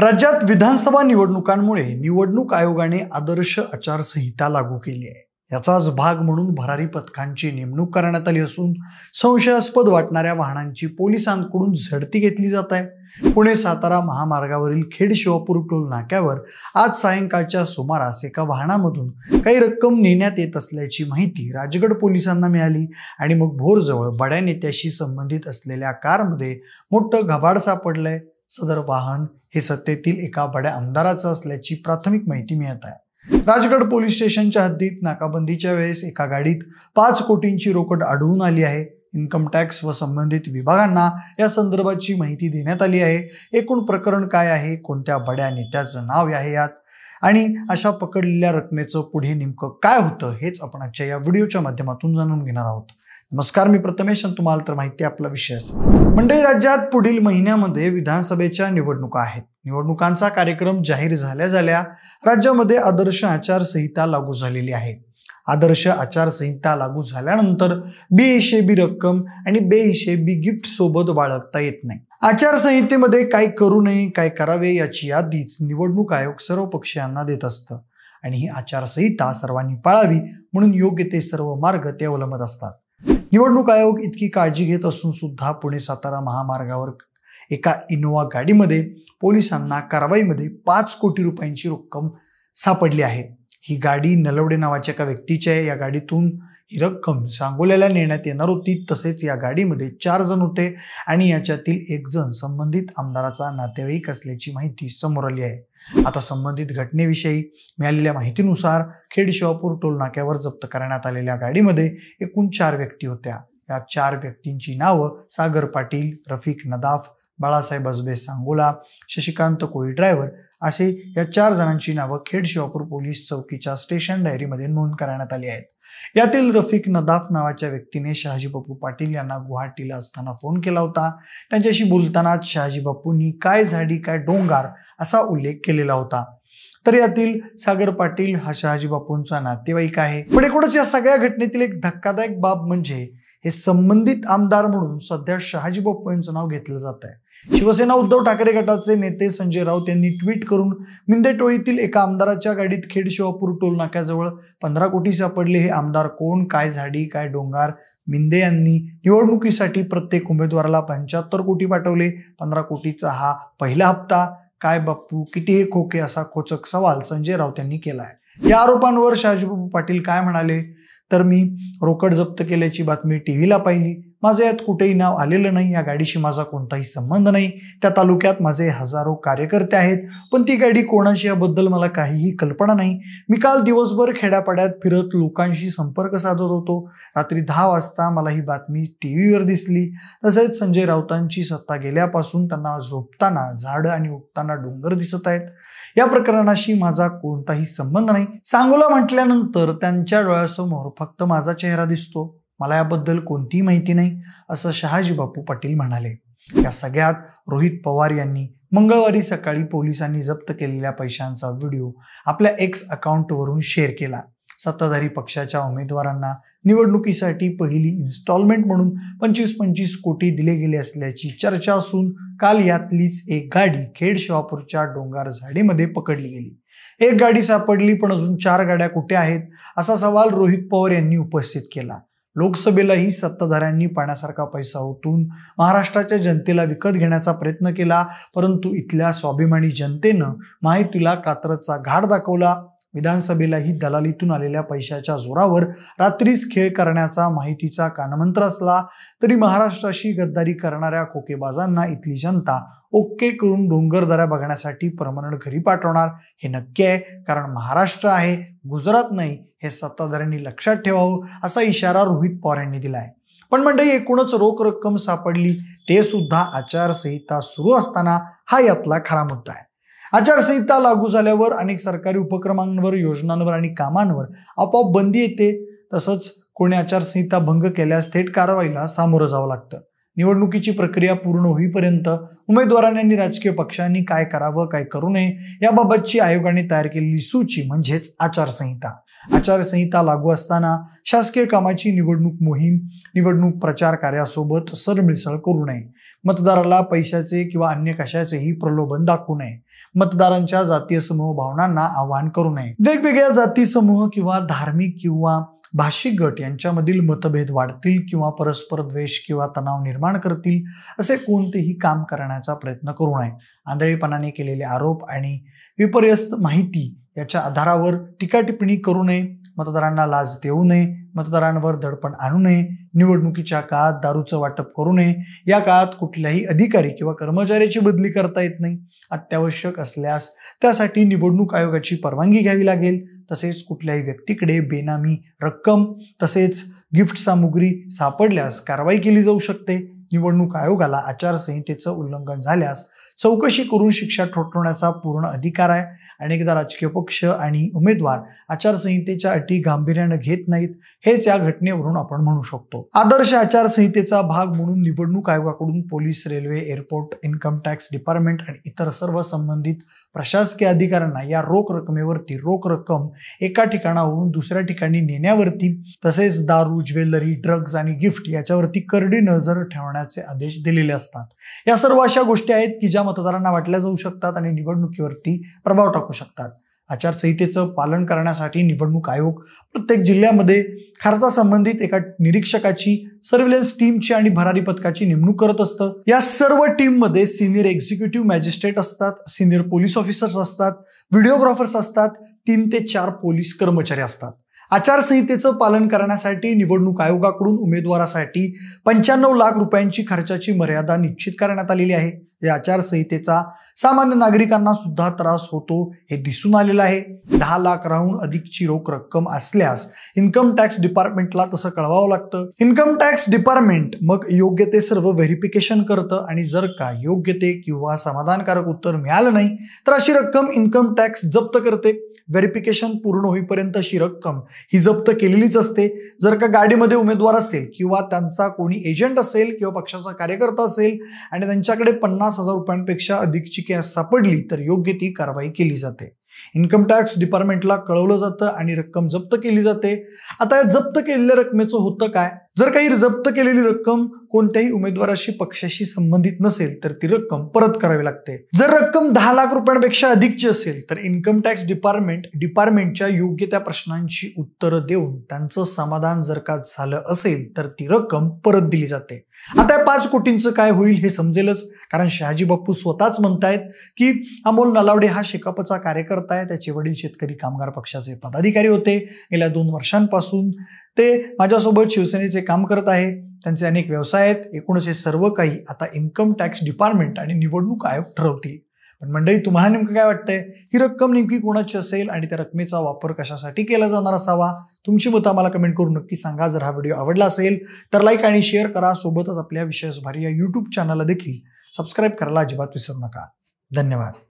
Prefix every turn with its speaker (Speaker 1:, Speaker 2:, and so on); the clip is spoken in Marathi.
Speaker 1: राज्यात विधानसभा निवडणुकांमुळे निवडणूक आयोगाने आदर्श आचारसंहिता लागू केली आहे। याचाच भाग म्हणून भरारी पथकांची नेमणूक करण्यात आली असून संशयास्पद वाटणाऱ्या वाहनांची पोलिसांकडून झडती घेतली जात आहे। पुणे सातारा महामार्गावरील खेड शिवापूर टोल नाक्यावर आज सायंकाळच्या सुमारास एका वाहनामधून काही रक्कम नेण्यात येत असल्याची माहिती राजगड पोलिसांना मिळाली आणि मग भोरजवळ बड्या नेत्याशी संबंधित असलेल्या कारमध्ये मोठं घबाड सापडलंय। सदर वाहन हे सत्तेतील एका बड्या आमदाराचं असल्याची प्राथमिक माहिती मिळत आहे। राजगड पोलीस स्टेशनच्या हद्दीत नाकाबंदीच्या वेळेस एका गाडीत 5 कोटींची रोकड आढळून आली आहे। इन्कम टॅक्स व संबंधित विभागांना या संदर्भाची माहिती देण्यात आली आहे। एकूण प्रकरण काय आहे, कोणत्या बड्या नेत्याचं नाव आहे यात आणि अशा पकडलेल्या रकमेचं पुढे नेमकं काय होतं हेच आपण आजच्या या व्हिडिओच्या माध्यमातून जाणून घेणार आहोत। नमस्कार, मी प्रथमेश आणि तुम्हाला तर माहिती आपला विषय मंडळी, राज्यात पुढील महिन्यामध्ये विधानसभेच्या निवडणुका आहेत। निवडणुकांचा कार्यक्रम जाहीर झाल्या राज्यामध्ये आदर्श आचारसंहिता लागू झालेली आहे। आदर्श आचारसंहिता लागू झाल्यानंतर बेहिशेबी रक्कम आणि बेहिशेबी गिफ्ट सोबत बाळगता येत नाही। आचारसंहितेमध्ये काय करू नये, काय करावे याची यादीच निवडणूक आयोग सर्व पक्षीयांना देत असतं आणि ही आचारसंहिता सर्वांनी पाळावी म्हणून योग्य ते सर्व मार्ग ते अवलंबत असतात। निवडणूक आयोग इतकी काळजी घेत असून सुद्धा पुणे सातारा महामार्गावर एका इनोवा गाडीमध्ये पोलिसांना कारवाईमध्ये 5 कोटी रुपयांची रक्कम सापडली आहे। ही गाडी नलवडे नावाच्या एका व्यक्तीची आहे। या गाडीतून ही रक्कम सांगोल्याला नेण्यात येणार होती। तसेच या गाडीमध्ये 4 जण होते आणि याच्यातील एक जण संबंधित आमदाराचा नातेवाईक असल्याची माहिती समोर आली आहे। आता संबंधित घटनेविषयी मिळालेल्या माहितीनुसार खेड शिवापूर टोल नाक्यावर जप्त करण्यात आलेल्या गाडीमध्ये एकूण 4 व्यक्ती होत्या। या 4 व्यक्तींची नावं सागर पाटील, रफिक नदाफ, बाळासाहेब अजबे सांगोला, शशिकांत कोळी ड्रायव्हर असे या 4 जणांची नावं खेड शिवापूर पोलीस चौकीच्या स्टेशन डायरीमध्ये नोंद करण्यात आली आहेत। यातील रफिक नदाफ नावाच्या व्यक्तीने शहाजी बापू पाटील यांना गुवाहाटीला असताना फोन केला होता। त्यांच्याशी बोलताना शहाजी बापूंनी काय झाडी काय डोंगर असा उल्लेख केलेला होता। तर यातील सागर पाटील हा शहाजी बापूंचा नातेवाईक आहे। पण एकूणच या सगळ्या घटनेतील एक धक्कादायक बाब म्हणजे हे संबंधित आमदार म्हणून सध्या शहाजी बापू यांचं नाव घेतलं जात आहे। शिवसेना उद्धव ठाकरे गटाचे नेते संजय राऊत यांनी ट्विट करून मिंदे टोळीतील एका आमदाराच्या गाडीत खेड शिवापूर टोल नाक्याजवळ 15 कोटी सापडले। हे आमदार कोण, काय झाडी काय डोंगर? मिंदे यांनी निवडणुकीसाठी प्रत्येक उमेदवाराला 75 कोटी पाठवले। 15 कोटीचा हा पहिला हप्ता। काय बाप्पू, किती हे खोके असा खोचक सवाल संजय राऊत यांनी केला आहे। या आरोपांवर शहाजीबापू पाटील काय म्हणाले तर मी रोकड जप्त केल्याची बातमी टीव्हीला पाहिली। माझं यात कुठेही नाव आलेलं नाही। या गाडीशी माझा कोणताही संबंध नाही। त्या तालुक्यात माझे हजारो कार्यकर्ते आहेत, पण ती गाडी कोणाची याबद्दल मला काहीही कल्पना नाही। मी काल दिवसभर खेड्यापाड्यात फिरत लोकांशी संपर्क साधत होतो। रात्री 10 वाजता मला ही बातमी टीव्हीवर दिसली। तसेच संजय राऊतांची सत्ता गेल्यापासून त्यांना झोपताना झाडं आणि उठताना डोंगर दिसत आहेत। या प्रकरणाशी माझा कोणताही संबंध नाही। सांगोला म्हटल्यानंतर त्यांच्या डोळ्यासमोर फक्त माझा चेहरा दिसतो। मला याबद्दल कोणतीही माहिती नाही असं शहाजी बापू पाटील म्हणाले। या सगळ्यात रोहित पवार यांनी मंगळवारी सकाळी पोलिसांनी जप्त केलेल्या पैशांचा व्हिडिओ आपल्या एक्स अकाउंटवरून शेअर केला। सत्ताधारी पक्षाच्या उमेदवारांना निवडणुकीसाठी पहिली इन्स्टॉलमेंट म्हणून 25-25 कोटी दिले गेले असल्याची चर्चा असून काल यातलीच एक गाडी खेड शिवापूरच्या डोंगर झाडीमध्ये पकडली गेली। एक गाडी सापडली, पण अजून 4 गाड्या कुठे आहेत असा सवाल रोहित पवार यांनी उपस्थित केला। लोकसभेलाही सत्ताधाऱ्यांनी पाण्यासारखा पैसा ओतून महाराष्ट्राच्या जनतेला विकत घेण्याचा प्रयत्न केला, परंतु इथल्या स्वाभिमानी जनतेनं माहितीला कात्रजचा घाट दाखवला। विधानसभेलाही दलालीतून आलेल्या पैशाच्या जोरावर रात्रीच खेळ करण्याचा माहितीचा कानमंत्र असला तरी महाराष्ट्राशी गद्दारी करणाऱ्या खोकेबाजांना इथली जनता ओके करून डोंगरदऱ्या बघण्यासाठी परमनंट घरी पाठवणार हे नक्की आहे। कारण महाराष्ट्र आहे, गुजरात नाही, हे सत्ताधाऱ्यांनी लक्षात ठेवावं असा इशारा रोहित पवार यांनी दिलाय। पण मंडळी, एकूणच रोख रक्कम सापडली ते सुद्धा आचारसंहिता सुरू असताना हा यातला खरा मुद्दा आहे। आचारसंहिता लागू झाल्यावर अनेक सरकारी उपक्रमांवर, योजनांवर आणि कामांवर आपोआप बंदी येते। तसंच कोणी आचारसंहिता भंग केल्यास थेट कारवाईला सामोरं जावं लागतं। निवडणुकीची प्रक्रिया पूर्ण होईपर्यंत उमेदवारांनी आणि राजकीय पक्षांनी काय करावं काय करू नये याबाबतची आयोगाने तयार केलेली सूची म्हणजेच आचारसंहिता. आचारसंहिता लागू असताना शासकीय कामाची निवडणूक मोहीम, निवडणूक प्रचार कार्यासोबत सरमिसळ करू नये, मतदाराला पैशाचे किंवा अन्य कशाचेही प्रलोभन दाखवू नये, मतदारांच्या जातीय समूह भावनांना आवाहन करू नये, वेगवेगळ्या जाती समूह किंवा धार्मिक किंवा भाषिक गट यांच्यामधील मतभेद वाढतील किंवा परस्पर द्वेष किंवा तणाव निर्माण करतील असे कोणतेही काम करण्याचा प्रयत्न करू नये, आंधळेपणाने केलेले आरोप आणि विपर्यस्त माहिती याच्या आधारावर टीका टिप्पणी करू नये, मतदारांना लाच देऊ नये, मतदारांवर दडपण आणू नये, निवडणुकीच्या काळात दारूचं वाटप करू नये, या काळात कुठल्याही अधिकारी किंवा कर्मचाऱ्याची बदली करता येत नाही, अत्यावश्यक असल्यास त्यासाठी निवडणूक आयोगाची परवानगी घ्यावी लागेल, तसेच कुठल्याही व्यक्तीकडे बेनामी रक्कम तसेच गिफ्ट सामुग्री सापडल्यास कारवाई केली जाऊ शकते. निवडणूक आयोगाला आचारसंहितेचं उल्लंघन झाल्यास चौकशी करून शिक्षा ठोठावण्याचा पूर्ण अधिकार आहे. अनेकदा राजकीय पक्ष आणि उमेदवार आचारसंहितेच्या अटी गांभीर्याने घेत नाहीत, हेच या घटनेवरून आपण म्हणू शकतो. आदर्श आचारसंहितेचा भाग म्हणून निवडणूक आयोगाकडून police, railway, airport, income tax department आणि इतर सर्व संबंधित प्रशासकीय अधिकाऱ्यांना या रोख रकमेवरती रोख रक्कम एका ठिकाणावरून दुसऱ्या ठिकाणी नेण्यावरती तसेच दारू, ज्वेलरी, ड्रग्ज आणि गिफ्ट याच्यावरती करडी नजर ठेवण्याचे आदेश दिलेले असतात. या सर्व अशा गोष्टी आहेत की ज्या मतदारांना वाटल्या जाऊ शकतात आणि निवडणुकीवरती प्रभाव टाकू शकतात. आचारसंहितेचं पालन करण्यासाठी निवडणूक आयोग प्रत्येक जिल्ह्यामध्ये खर्चासंबंधित एका निरीक्षकाची, सर्व्हिलन्स टीमची आणि भरारी पथकाची नेमणूक करत असतं. या सर्व टीममध्ये सिनियर एक्झिक्युटिव्ह मॅजिस्ट्रेट असतात, सिनियर पोलीस ऑफिसर्स असतात, व्हिडिओग्राफर्स असतात, 3 ते 4 पोलीस कर्मचारी असतात. आचारसंहितेचं पालन करण्यासाठी निवडणूक आयोगाकडून उमेदवारासाठी 95 लाख रुपयांची खर्चाची मर्यादा निश्चित करण्यात आलेली आहे. या आचारसंहितेचा सामान्य नागरिकांना सुद्धा त्रास होतो हे दिसून आलेलं आहे. 10 लाख राहून अधिकची रोख रक्कम असल्यास इन्कम टॅक्स डिपार्टमेंटला तसं कळवावं लागतं. इन्कम टॅक्स डिपार्टमेंट मग योग्य ते सर्व व्हेरिफिकेशन करतं आणि जर का योग्य ते किंवा समाधानकारक उत्तर मिळालं नाही तर अशी रक्कम इन्कम टॅक्स जप्त करते. व्हेरिफिकेशन पूर्ण होईपर्यंत अशी रक्कम ही जप्त केलेलीच असते. जर का गाडीमध्ये उमेदवार असेल किंवा त्यांचा कोणी एजंट असेल किंवा पक्षाचा कार्यकर्ता असेल आणि त्यांच्याकडे 50,000 रुपयांपेक्षा अधिकची कॅश सापडली तर योग्य ती कारवाई केली जाते. इन्कम टॅक्स डिपार्टमेंटला कळवलं जातं आणि रक्कम जप्त केली जाते. आता या जप्त केलेल्या रकमेचं होतं काय? जर काही जप्त केलेली रक्कम कोणत्याही उमेदवाराशी पक्षाशी संबंधित नसेल तर ती रक्कम परत करावी लागते. जर रक्कम 10 लाख रुपयांपेक्षा अधिकची असेल तर इन्कम टॅक्स डिपार्टमेंटच्या योग्य त्या प्रश्नांची उत्तरं देऊन त्यांचं समाधान जर का झालं असेल तर ती रक्कम परत दिली जाते. आता या 5 कोटींचं काय होईल हे समजेलच, कारण शहाजी बापू स्वतःच म्हणतायत की अमोल नलावडे हा शेकापचा कार्यकर्ता आहे. त्याचे वडील शेतकरी कामगार पक्षाचे पदाधिकारी होते. गेल्या 2 वर्षांपासून ते माझ्यासोबत शिवसेनेचे काम करत आहे. त्यांचे अनेक व्यवसाय आहेत. एकूणच हे सर्व काही आता इन्कम टॅक्स डिपार्टमेंट आणि निवडणूक आयोग ठरवतील. पण मंडळी, तुम्हाला नेमकं काय वाटतंय? ही रक्कम नेमकी कोणाची असेल आणि त्या रकमेचा वापर कशासाठी केला जाणार असावा? तुमची मतं आम्हाला कमेंट करून नक्की सांगा. जर हा व्हिडिओ आवडला असेल तर लाईक आणि शेअर करा. सोबतच आपल्या विशेष भारी या YouTube चॅनलला देखील सबस्क्राईब करायला अजिबात विसरू नका. धन्यवाद.